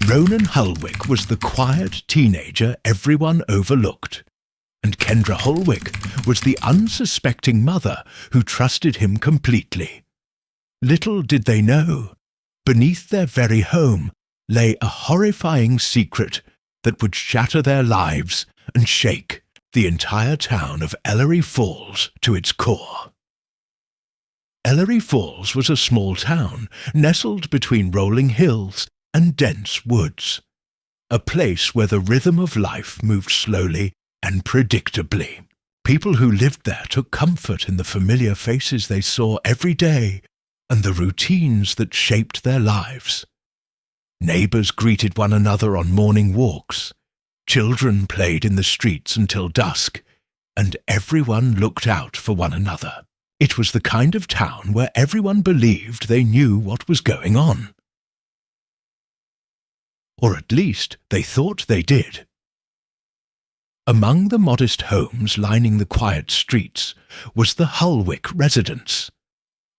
Ronan Halwick was the quiet teenager everyone overlooked, and Kendra Halwick was the unsuspecting mother who trusted him completely. Little did they know, beneath their very home lay a horrifying secret that would shatter their lives and shake the entire town of Ellory Falls to its core. Ellory Falls was a small town nestled between rolling hills and dense woods, a place where the rhythm of life moved slowly and predictably. People who lived there took comfort in the familiar faces they saw every day and the routines that shaped their lives. Neighbors greeted one another on morning walks, children played in the streets until dusk, and everyone looked out for one another. It was the kind of town where everyone believed they knew what was going on. Or at least they thought they did. Among the modest homes lining the quiet streets was the Halwick residence,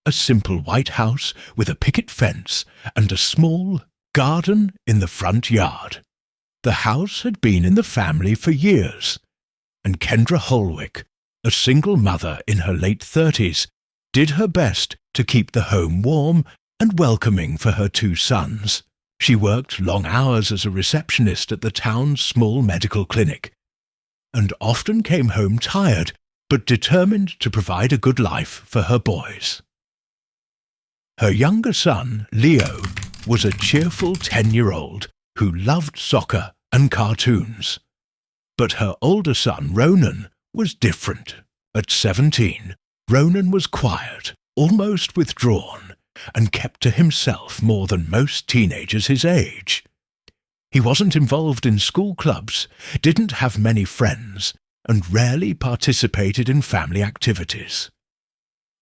a simple white house with a picket fence and a small garden in the front yard. The house had been in the family for years, and Kendra Halwick, a single mother in her late 30s, did her best to keep the home warm and welcoming for her two sons. She worked long hours as a receptionist at the town's small medical clinic, and often came home tired but determined to provide a good life for her boys. Her younger son, Leo, was a cheerful 10-year-old who loved soccer and cartoons. But her older son, Ronan, was different. At 17, Ronan was quiet, almost withdrawn, and kept to himself more than most teenagers his age. He wasn't involved in school clubs, didn't have many friends, and rarely participated in family activities.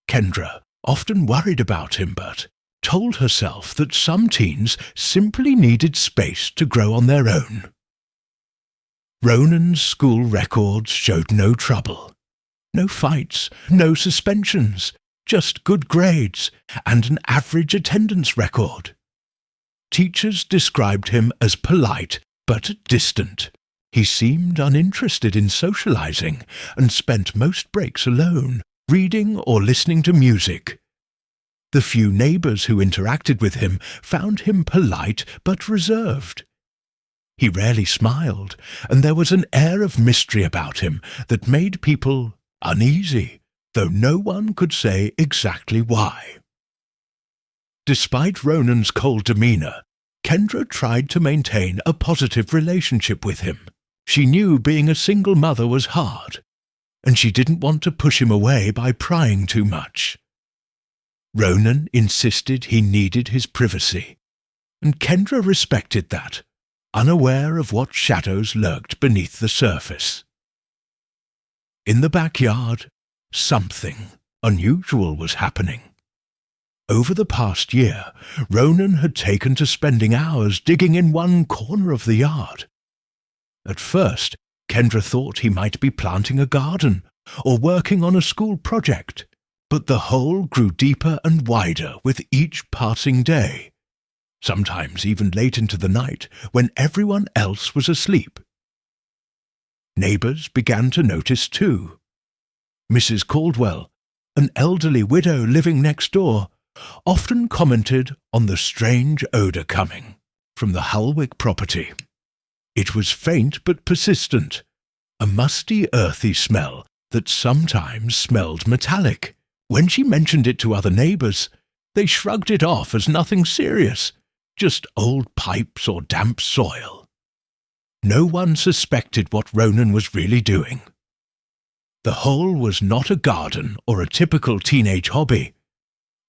Kendra often worried about him, but told herself that some teens simply needed space to grow on their own. Ronan's school records showed no trouble. No fights, no suspensions, just good grades and an average attendance record. Teachers described him as polite but distant. He seemed uninterested in socializing and spent most breaks alone, reading or listening to music. The few neighbors who interacted with him found him polite but reserved. He rarely smiled, and there was an air of mystery about him that made people uneasy, though no one could say exactly why. Despite Ronan's cold demeanor, Kendra tried to maintain a positive relationship with him. She knew being a single mother was hard, and she didn't want to push him away by prying too much. Ronan insisted he needed his privacy, and Kendra respected that, unaware of what shadows lurked beneath the surface. In the backyard, something unusual was happening. Over the past year, Ronan had taken to spending hours digging in one corner of the yard. At first, Kendra thought he might be planting a garden or working on a school project, but the hole grew deeper and wider with each passing day, sometimes even late into the night when everyone else was asleep. Neighbors began to notice too. Mrs. Caldwell, an elderly widow living next door, often commented on the strange odor coming from the Halwick property. It was faint but persistent, a musty, earthy smell that sometimes smelled metallic. When she mentioned it to other neighbors, they shrugged it off as nothing serious, just old pipes or damp soil. No one suspected what Ronan was really doing. The hole was not a garden or a typical teenage hobby.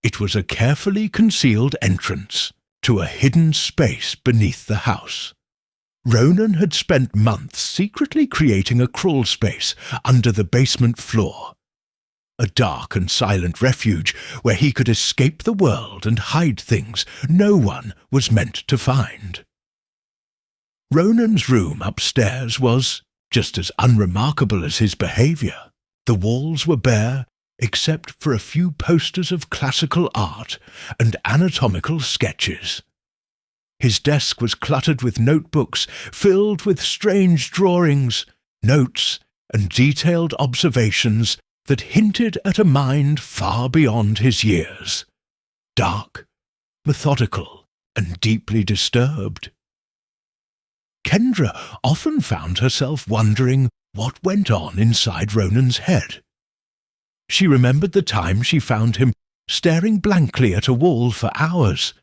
It was a carefully concealed entrance to a hidden space beneath the house. Ronan had spent months secretly creating a crawlspace under the basement floor, a dark and silent refuge where he could escape the world and hide things no one was meant to find. Ronan's room upstairs was just as unremarkable as his behavior. The walls were bare, except for a few posters of classical art and anatomical sketches. His desk was cluttered with notebooks filled with strange drawings, notes, and detailed observations that hinted at a mind far beyond his years. Dark, methodical, and deeply disturbed. Kendra often found herself wondering what went on inside Ronan's head. She remembered the time she found him staring blankly at a wall for hours,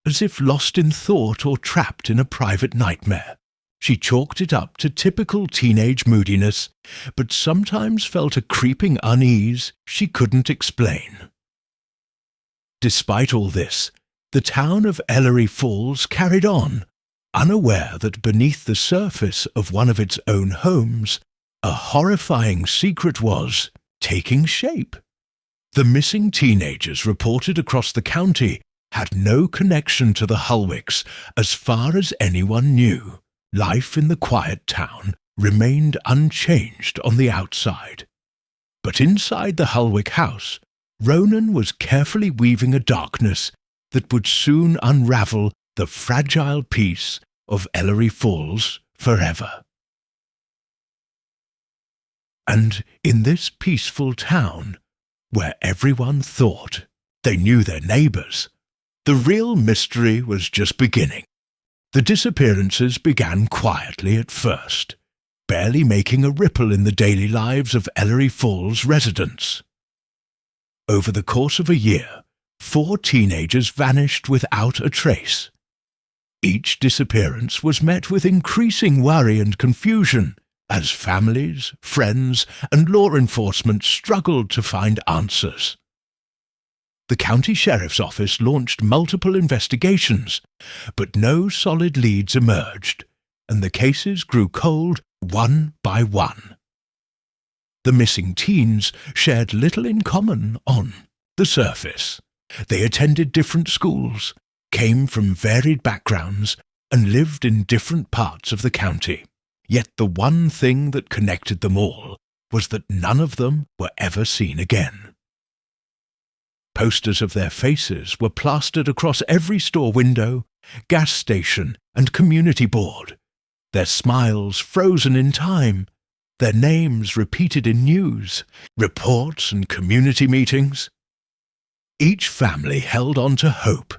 as if lost in thought or trapped in a private nightmare. She chalked it up to typical teenage moodiness, but sometimes felt a creeping unease she couldn't explain. Despite all this, the town of Ellory Falls carried on, unaware that beneath the surface of one of its own homes, a horrifying secret was taking shape. The missing teenagers reported across the county had no connection to the Halwicks as far as anyone knew. Life in the quiet town remained unchanged on the outside. But inside the Halwick house, Ronan was carefully weaving a darkness that would soon unravel the fragile peace of Ellory Falls forever. And in this peaceful town, where everyone thought they knew their neighbours, the real mystery was just beginning. The disappearances began quietly at first, barely making a ripple in the daily lives of Ellory Falls residents. Over the course of a year, 4 teenagers vanished without a trace. Each disappearance was met with increasing worry and confusion as families, friends, and law enforcement struggled to find answers. The county sheriff's office launched multiple investigations, but no solid leads emerged, and the cases grew cold one by one. The missing teens shared little in common on the surface. They attended different schools, came from varied backgrounds, and lived in different parts of the county. Yet the one thing that connected them all was that none of them were ever seen again. Posters of their faces were plastered across every store window, gas station, and community board, their smiles frozen in time, their names repeated in news, reports, and community meetings. Each family held on to hope,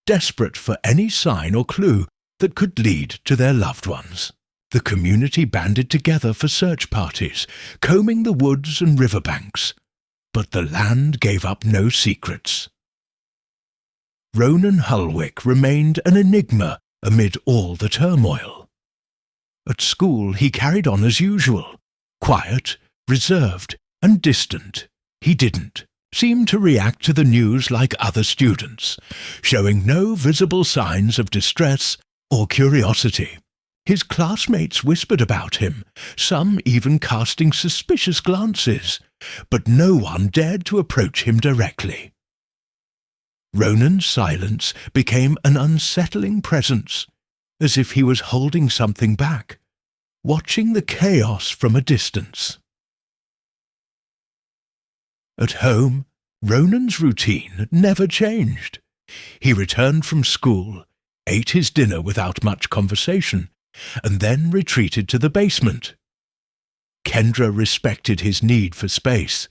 desperate for any sign or clue that could lead to their loved ones. The community banded together for search parties, combing the woods and riverbanks, but the land gave up no secrets. Ronan Halwick remained an enigma amid all the turmoil. At school he carried on as usual, quiet, reserved, and distant. He didn't seem to react to the news like other students, showing no visible signs of distress or curiosity. His classmates whispered about him, some even casting suspicious glances, but no one dared to approach him directly. Ronan's silence became an unsettling presence, as if he was holding something back, watching the chaos from a distance. At home, Ronan's routine never changed. He returned from school, ate his dinner without much conversation, and then retreated to the basement. Kendra respected his need for space,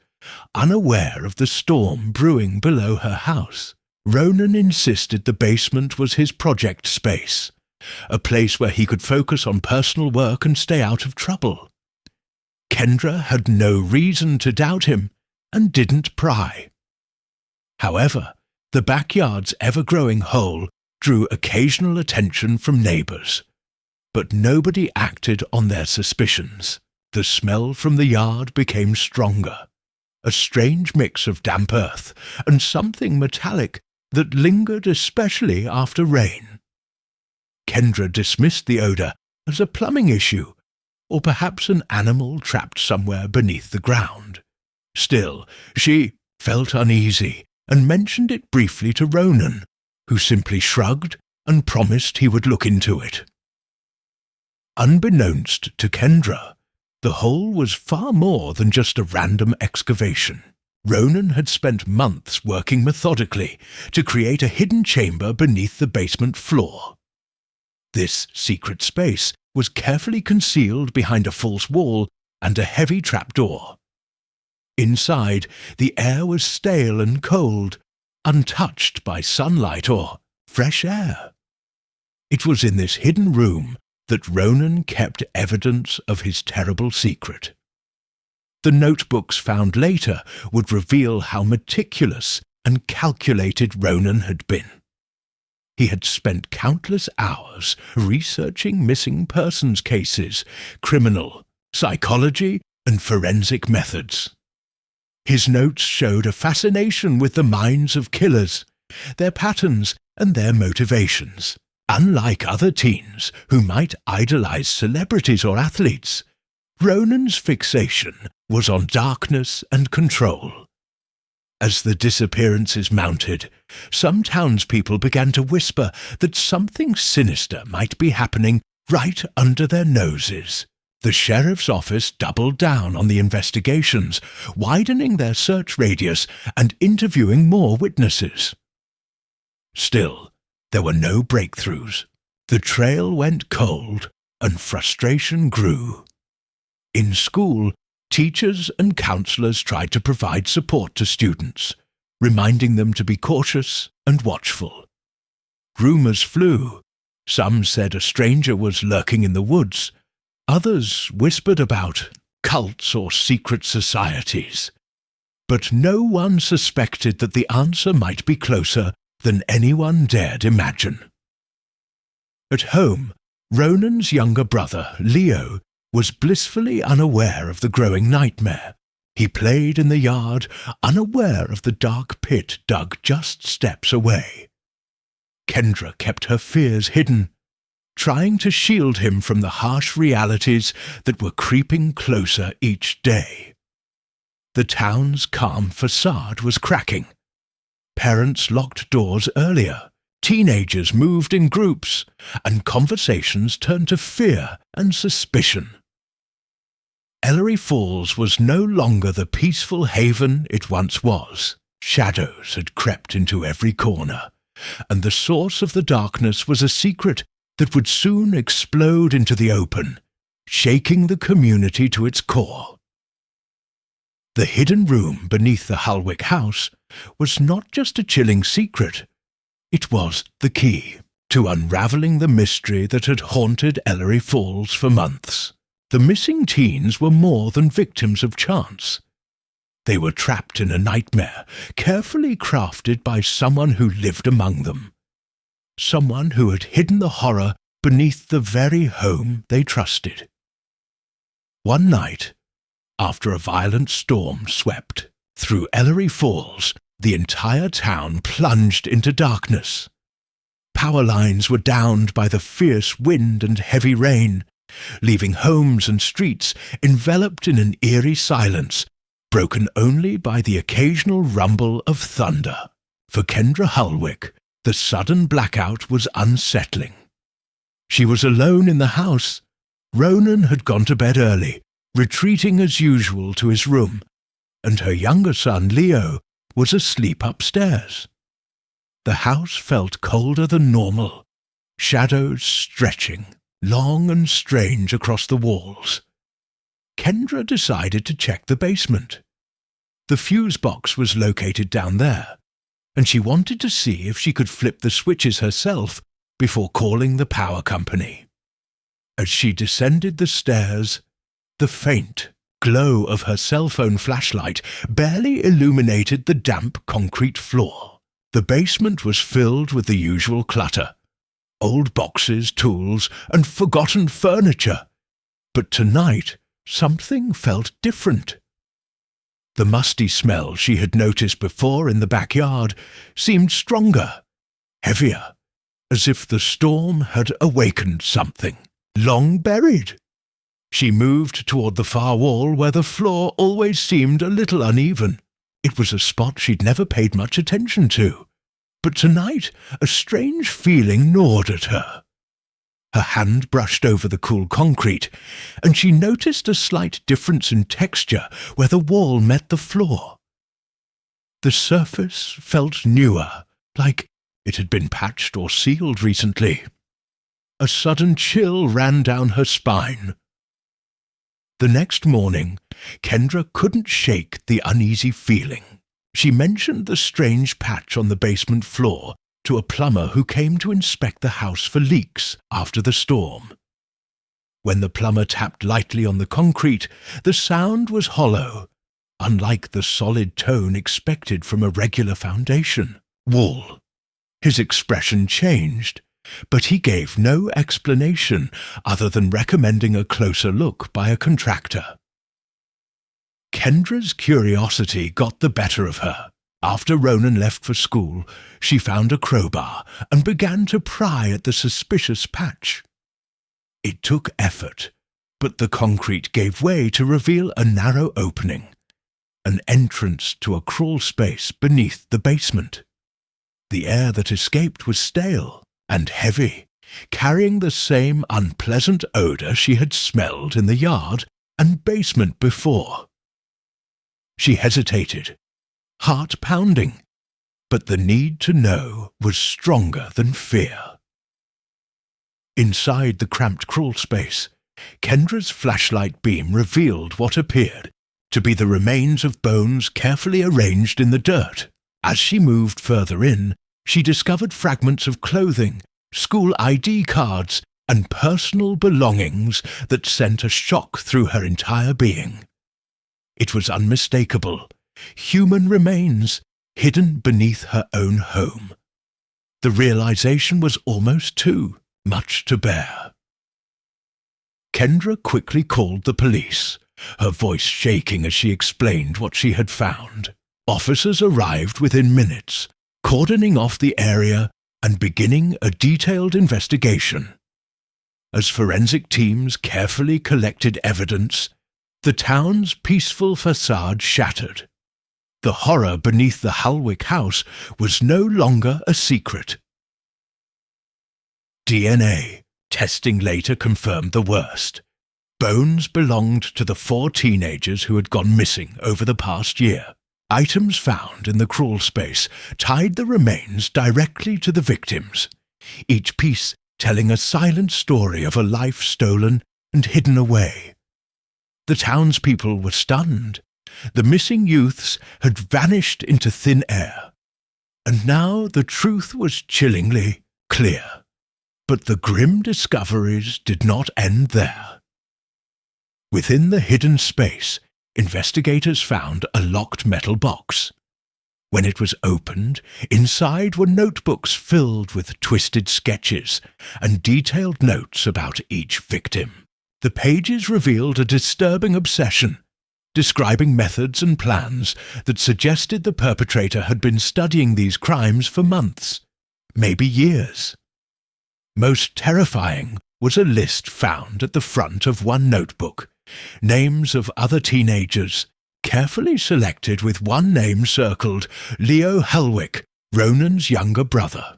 unaware of the storm brewing below her house. Ronan insisted the basement was his project space, a place where he could focus on personal work and stay out of trouble. Kendra had no reason to doubt him and didn't pry. However, the backyard's ever-growing hole drew occasional attention from neighbours, but nobody acted on their suspicions. The smell from the yard became stronger, a strange mix of damp earth and something metallic that lingered especially after rain. Kendra dismissed the odour as a plumbing issue, or perhaps an animal trapped somewhere beneath the ground. Still, she felt uneasy and mentioned it briefly to Ronan, who simply shrugged and promised he would look into it. Unbeknownst to Kendra, the hole was far more than just a random excavation. Ronan had spent months working methodically to create a hidden chamber beneath the basement floor. This secret space was carefully concealed behind a false wall and a heavy trapdoor. Inside, the air was stale and cold, untouched by sunlight or fresh air. It was in this hidden room that Ronan kept evidence of his terrible secret. The notebooks found later would reveal how meticulous and calculated Ronan had been. He had spent countless hours researching missing persons cases, criminal, psychology, and forensic methods. His notes showed a fascination with the minds of killers, their patterns, and their motivations. Unlike other teens who might idolize celebrities or athletes, Ronan's fixation was on darkness and control. As the disappearances mounted, some townspeople began to whisper that something sinister might be happening right under their noses. The sheriff's office doubled down on the investigations, widening their search radius and interviewing more witnesses. Still, there were no breakthroughs. The trail went cold, and frustration grew. In school, teachers and counselors tried to provide support to students, reminding them to be cautious and watchful. Rumors flew. Some said a stranger was lurking in the woods. Others whispered about cults or secret societies. But no one suspected that the answer might be closer than anyone dared imagine. At home, Ronan's younger brother, Leo, was blissfully unaware of the growing nightmare. He played in the yard, unaware of the dark pit dug just steps away. Kendra kept her fears hidden, trying to shield him from the harsh realities that were creeping closer each day. The town's calm facade was cracking. Parents locked doors earlier, teenagers moved in groups, and conversations turned to fear and suspicion. Ellory Falls was no longer the peaceful haven it once was. Shadows had crept into every corner, and the source of the darkness was a secret that would soon explode into the open, shaking the community to its core. The hidden room beneath the Halwick house was not just a chilling secret, it was the key to unraveling the mystery that had haunted Ellory Falls for months. The missing teens were more than victims of chance. They were trapped in a nightmare, carefully crafted by someone who lived among them. Someone who had hidden the horror beneath the very home they trusted. One night, after a violent storm swept through Ellory Falls, the entire town plunged into darkness. Power lines were downed by the fierce wind and heavy rain, leaving homes and streets enveloped in an eerie silence, broken only by the occasional rumble of thunder. For Kendra Halwick, the sudden blackout was unsettling. She was alone in the house. Ronan had gone to bed early, retreating as usual to his room, and her younger son, Leo, was asleep upstairs. The house felt colder than normal, shadows stretching, long and strange across the walls. Kendra decided to check the basement. The fuse box was located down there, and she wanted to see if she could flip the switches herself before calling the power company. As she descended the stairs, the faint glow of her cell phone flashlight barely illuminated the damp concrete floor. The basement was filled with the usual clutter: old boxes, tools, and forgotten furniture. But tonight, something felt different. The musty smell she had noticed before in the backyard seemed stronger, heavier, as if the storm had awakened something long buried. She moved toward the far wall where the floor always seemed a little uneven. It was a spot she'd never paid much attention to, but tonight a strange feeling gnawed at her. Her hand brushed over the cool concrete, and she noticed a slight difference in texture where the wall met the floor. The surface felt newer, like it had been patched or sealed recently. A sudden chill ran down her spine. The next morning, Kendra couldn't shake the uneasy feeling. She mentioned the strange patch on the basement floor to a plumber who came to inspect the house for leaks after the storm. When the plumber tapped lightly on the concrete, the sound was hollow, unlike the solid tone expected from a regular foundation wall. His expression changed, but he gave no explanation other than recommending a closer look by a contractor. Kendra's curiosity got the better of her. After Ronan left for school, she found a crowbar and began to pry at the suspicious patch. It took effort, but the concrete gave way to reveal a narrow opening, an entrance to a crawlspace beneath the basement. The air that escaped was stale and heavy, carrying the same unpleasant odour she had smelled in the yard and basement before. She hesitated, heart pounding, but the need to know was stronger than fear. Inside the cramped crawlspace, Kendra's flashlight beam revealed what appeared to be the remains of bones carefully arranged in the dirt. As she moved further in, she discovered fragments of clothing, school ID cards, and personal belongings that sent a shock through her entire being. It was unmistakable. Human remains hidden beneath her own home. The realization was almost too much to bear. Kendra quickly called the police, her voice shaking as she explained what she had found. Officers arrived within minutes, cordoning off the area and beginning a detailed investigation. As forensic teams carefully collected evidence, the town's peaceful facade shattered. The horror beneath the Halwick house was no longer a secret. DNA testing later confirmed the worst. Bones belonged to the 4 teenagers who had gone missing over the past year. Items found in the crawlspace tied the remains directly to the victims, each piece telling a silent story of a life stolen and hidden away. The townspeople were stunned. The missing youths had vanished into thin air, and now the truth was chillingly clear. But the grim discoveries did not end there. Within the hidden space, investigators found a locked metal box. When it was opened, inside were notebooks filled with twisted sketches and detailed notes about each victim. The pages revealed a disturbing obsession, describing methods and plans that suggested the perpetrator had been studying these crimes for months, maybe years. Most terrifying was a list found at the front of one notebook, names of other teenagers, carefully selected with one name circled, Leo Halwick, Ronan's younger brother.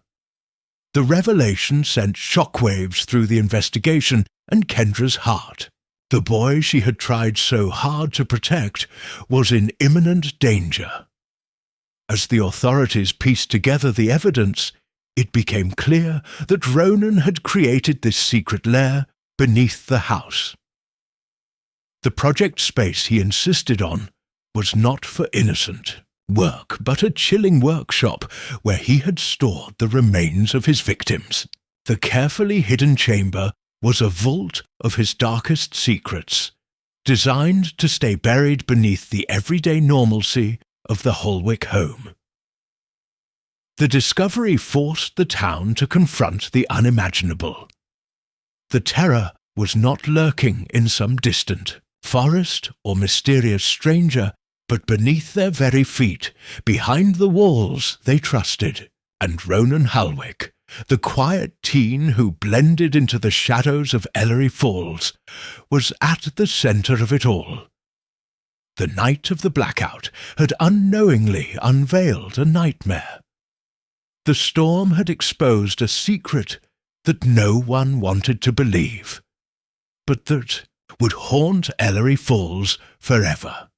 The revelation sent shockwaves through the investigation and Kendra's heart. The boy she had tried so hard to protect was in imminent danger. As the authorities pieced together the evidence, it became clear that Ronan had created this secret lair beneath the house. The project space he insisted on was not for innocent work, but a chilling workshop where he had stored the remains of his victims. The carefully hidden chamber was a vault of his darkest secrets, designed to stay buried beneath the everyday normalcy of the Halwick home. The discovery forced the town to confront the unimaginable. The terror was not lurking in some distant forest or mysterious stranger, but beneath their very feet, behind the walls they trusted. And Ronan Halwick, the quiet teen who blended into the shadows of Ellory Falls, was at the centre of it all. The night of the blackout had unknowingly unveiled a nightmare. The storm had exposed a secret that no one wanted to believe, but that would haunt Ellory Falls forever.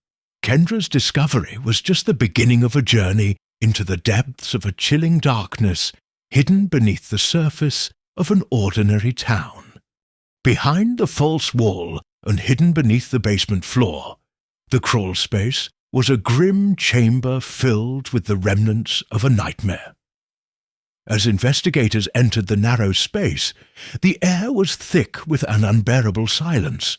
Kendra's discovery was just the beginning of a journey into the depths of a chilling darkness hidden beneath the surface of an ordinary town. Behind the false wall and hidden beneath the basement floor, the crawlspace was a grim chamber filled with the remnants of a nightmare. As investigators entered the narrow space, the air was thick with an unbearable silence,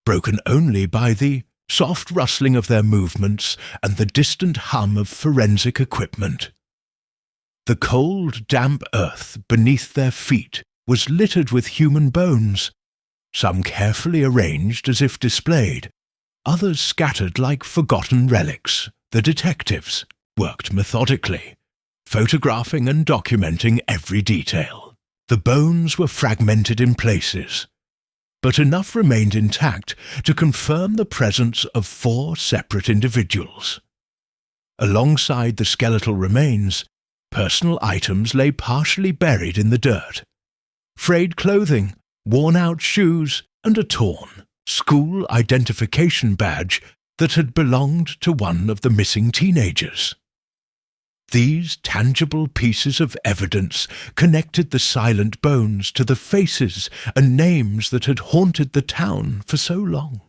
broken only by the soft rustling of their movements and the distant hum of forensic equipment. The cold, damp earth beneath their feet was littered with human bones, some carefully arranged as if displayed, others scattered like forgotten relics. The detectives worked methodically, photographing and documenting every detail. The bones were fragmented in places, but enough remained intact to confirm the presence of 4 separate individuals. Alongside the skeletal remains, personal items lay partially buried in the dirt. Frayed clothing, worn-out shoes, and a torn school identification badge that had belonged to one of the missing teenagers. These tangible pieces of evidence connected the silent bones to the faces and names that had haunted the town for so long.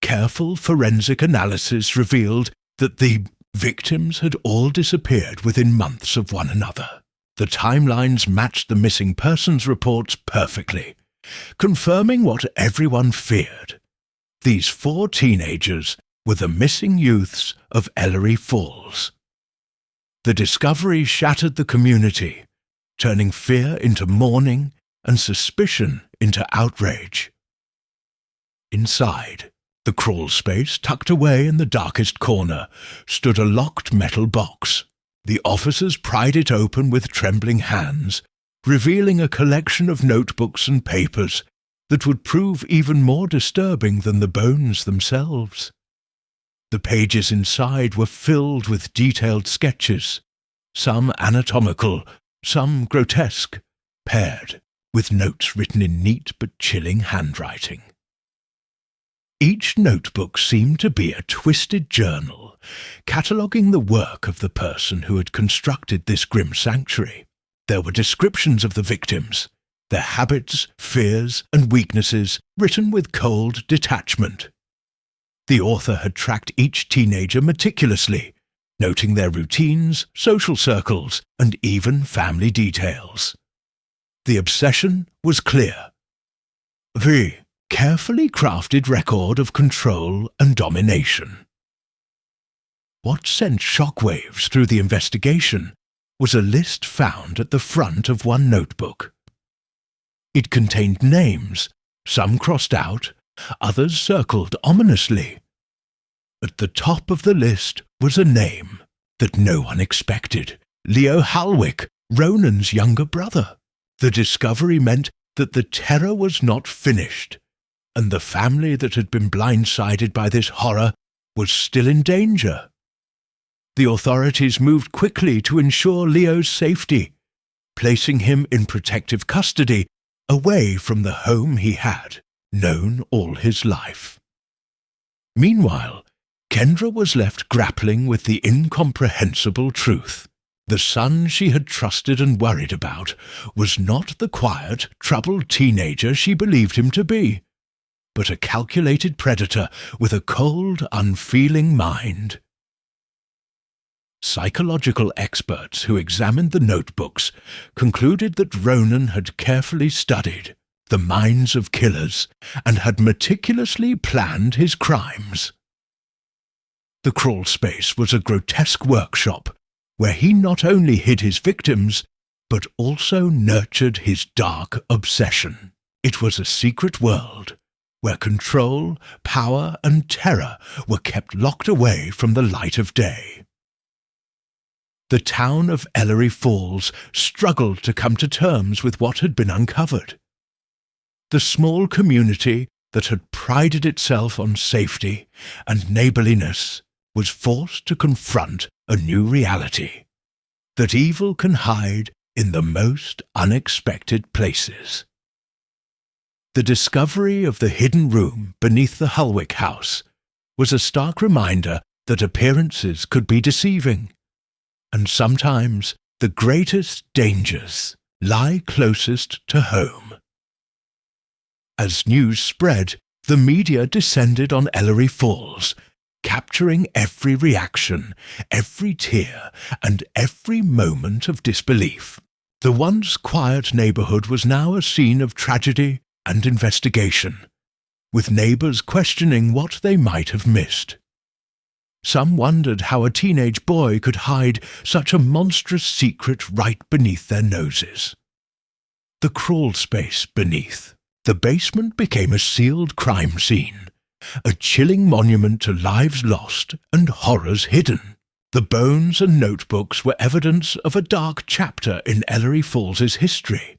Careful forensic analysis revealed that the victims had all disappeared within months of one another. The timelines matched the missing persons reports perfectly, confirming what everyone feared. These 4 teenagers were the missing youths of Ellory Falls. The discovery shattered the community, turning fear into mourning and suspicion into outrage. Inside, the crawlspace, tucked away in the darkest corner, stood a locked metal box. The officers pried it open with trembling hands, revealing a collection of notebooks and papers that would prove even more disturbing than the bones themselves. The pages inside were filled with detailed sketches, some anatomical, some grotesque, paired with notes written in neat but chilling handwriting. Each notebook seemed to be a twisted journal, cataloguing the work of the person who had constructed this grim sanctuary. There were descriptions of the victims, their habits, fears, and weaknesses written with cold detachment. The author had tracked each teenager meticulously, noting their routines, social circles, and even family details. The obsession was clear. The carefully crafted record of control and domination. What sent shockwaves through the investigation was a list found at the front of one notebook. It contained names, some crossed out, others circled ominously. At the top of the list was a name that no one expected: Leo Halwick, Ronan's younger brother. The discovery meant that the terror was not finished, and the family that had been blindsided by this horror was still in danger. The authorities moved quickly to ensure Leo's safety, placing him in protective custody away from the home he had known all his life. Meanwhile, Kendra was left grappling with the incomprehensible truth. The son she had trusted and worried about was not the quiet, troubled teenager she believed him to be, but a calculated predator with a cold, unfeeling mind. Psychological experts who examined the notebooks concluded that Ronan had carefully studied the minds of killers and had meticulously planned his crimes. The crawlspace was a grotesque workshop where he not only hid his victims, but also nurtured his dark obsession. It was a secret world where control, power, and terror were kept locked away from the light of day. The town of Ellory Falls struggled to come to terms with what had been uncovered. The small community that had prided itself on safety and neighborliness was forced to confront a new reality: that evil can hide in the most unexpected places. The discovery of the hidden room beneath the Halwick house was a stark reminder that appearances could be deceiving, and sometimes the greatest dangers lie closest to home. As news spread, the media descended on Ellory Falls, capturing every reaction, every tear, and every moment of disbelief. The once quiet neighbourhood was now a scene of tragedy and investigation, with neighbours questioning what they might have missed. Some wondered how a teenage boy could hide such a monstrous secret right beneath their noses. The crawlspace beneath. The basement became a sealed crime scene, a chilling monument to lives lost and horrors hidden. The bones and notebooks were evidence of a dark chapter in Ellory Falls's history,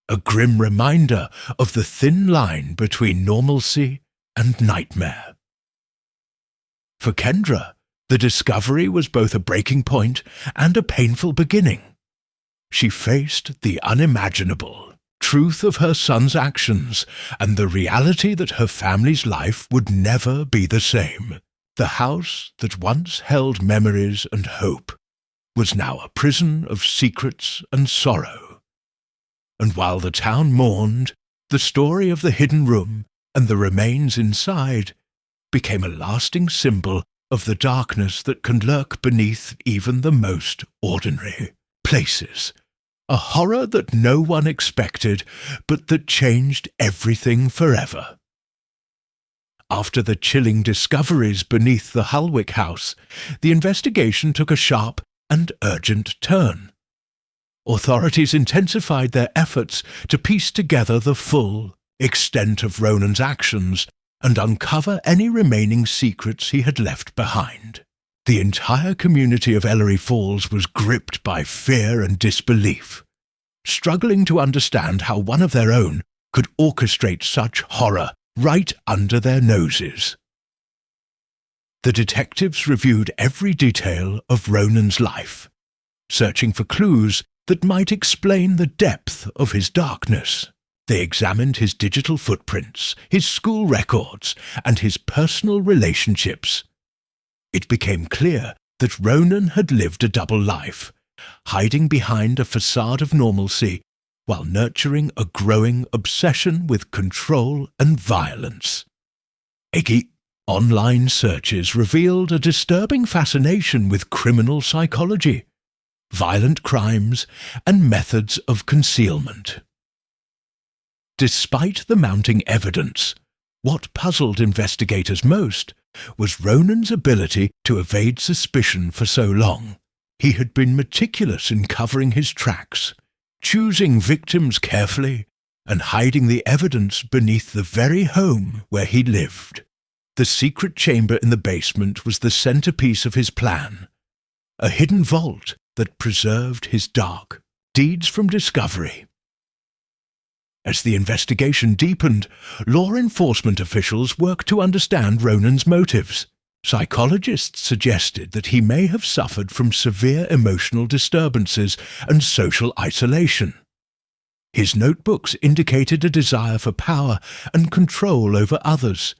a grim reminder of the thin line between normalcy and nightmare. For Kendra, the discovery was both a breaking point and a painful beginning. She faced the unimaginable truth of her son's actions and the reality that her family's life would never be the same. The house that once held memories and hope was now a prison of secrets and sorrow. And while the town mourned, the story of the hidden room and the remains inside became a lasting symbol of the darkness that can lurk beneath even the most ordinary places. A horror that no one expected, but that changed everything forever. After the chilling discoveries beneath the Halwick house, the investigation took a sharp and urgent turn. Authorities intensified their efforts to piece together the full extent of Ronan's actions and uncover any remaining secrets he had left behind. The entire community of Ellory Falls was gripped by fear and disbelief, struggling to understand how one of their own could orchestrate such horror right under their noses. The detectives reviewed every detail of Ronan's life, searching for clues that might explain the depth of his darkness. They examined his digital footprints, his school records, and his personal relationships. It became clear that Ronan had lived a double life, hiding behind a facade of normalcy while nurturing a growing obsession with control and violence. Online searches revealed a disturbing fascination with criminal psychology, violent crimes, and methods of concealment. Despite the mounting evidence, what puzzled investigators most was Ronan's ability to evade suspicion for so long. He had been meticulous in covering his tracks, choosing victims carefully and hiding the evidence beneath the very home where he lived. The secret chamber in the basement was the centerpiece of his plan, a hidden vault that preserved his dark deeds from discovery. As the investigation deepened, law enforcement officials worked to understand Ronan's motives. Psychologists suggested that he may have suffered from severe emotional disturbances and social isolation. His notebooks indicated a desire for power and control over others,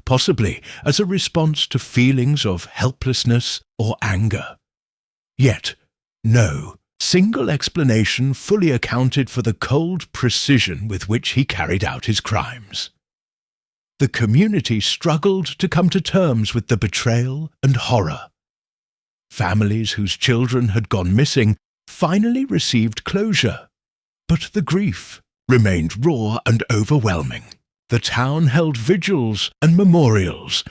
possibly as a response to feelings of helplessness or anger. Yet, no single explanation fully accounted for the cold precision with which he carried out his crimes. The community struggled to come to terms with the betrayal and horror. Families whose children had gone missing finally received closure, but the grief remained raw and overwhelming. The town held vigils and memorials,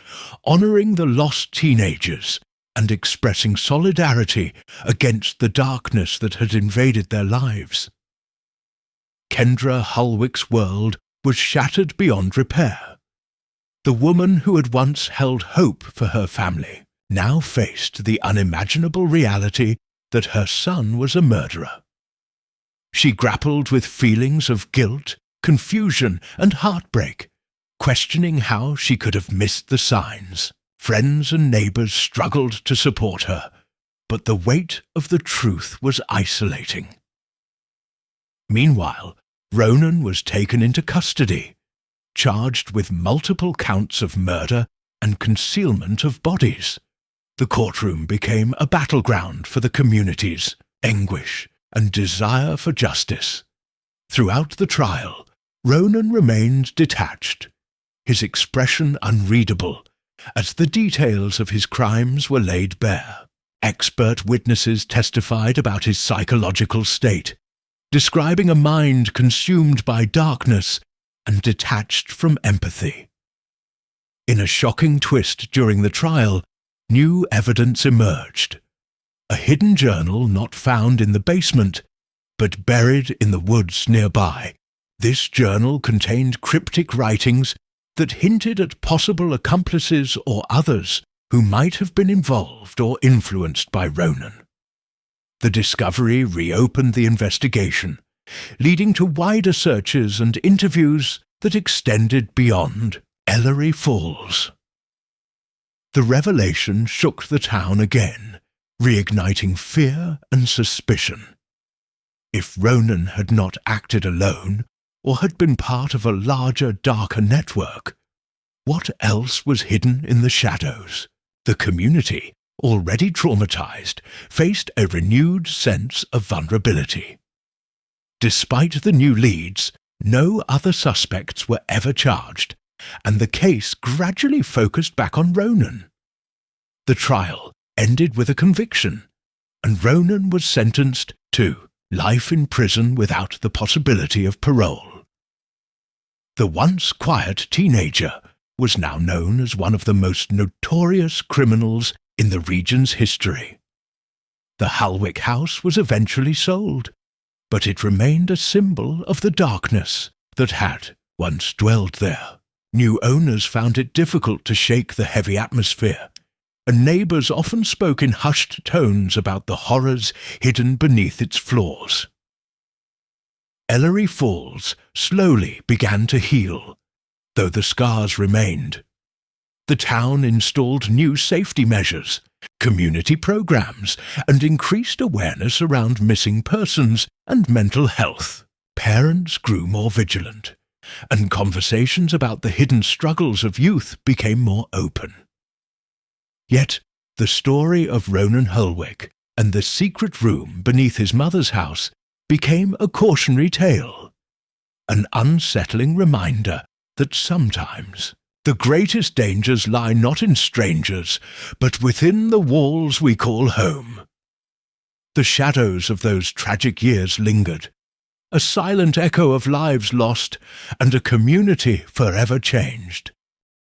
honouring the lost teenagers and expressing solidarity against the darkness that had invaded their lives. Kendra Halwick's world was shattered beyond repair. The woman who had once held hope for her family now faced the unimaginable reality that her son was a murderer. She grappled with feelings of guilt, confusion, and heartbreak, questioning how she could have missed the signs. Friends and neighbours struggled to support her, but the weight of the truth was isolating. Meanwhile, Ronan was taken into custody, charged with multiple counts of murder and concealment of bodies. The courtroom became a battleground for the community's anguish, and desire for justice. Throughout the trial, Ronan remained detached, his expression unreadable, as the details of his crimes were laid bare. Expert witnesses testified about his psychological state, describing a mind consumed by darkness and detached from empathy. In a shocking twist during the trial, new evidence emerged. A hidden journal not found in the basement, but buried in the woods nearby. This journal contained cryptic writings that hinted at possible accomplices or others who might have been involved or influenced by Ronan. The discovery reopened the investigation, leading to wider searches and interviews that extended beyond Ellory Falls. The revelation shook the town again, reigniting fear and suspicion. If Ronan had not acted alone, or had been part of a larger, darker network, what else was hidden in the shadows? The community, already traumatized, faced a renewed sense of vulnerability. Despite the new leads, no other suspects were ever charged, and the case gradually focused back on Ronan. The trial ended with a conviction, and Ronan was sentenced to life in prison without the possibility of parole. The once quiet teenager was now known as one of the most notorious criminals in the region's history. The Halwick house was eventually sold, but it remained a symbol of the darkness that had once dwelled there. New owners found it difficult to shake the heavy atmosphere, and neighbours often spoke in hushed tones about the horrors hidden beneath its floors. Ellory Falls slowly began to heal, though the scars remained. The town installed new safety measures, community programs, and increased awareness around missing persons and mental health. Parents grew more vigilant, and conversations about the hidden struggles of youth became more open. Yet, the story of Ronan Halwick and the secret room beneath his mother's house became a cautionary tale, an unsettling reminder that sometimes the greatest dangers lie not in strangers, but within the walls we call home. The shadows of those tragic years lingered, a silent echo of lives lost and a community forever changed.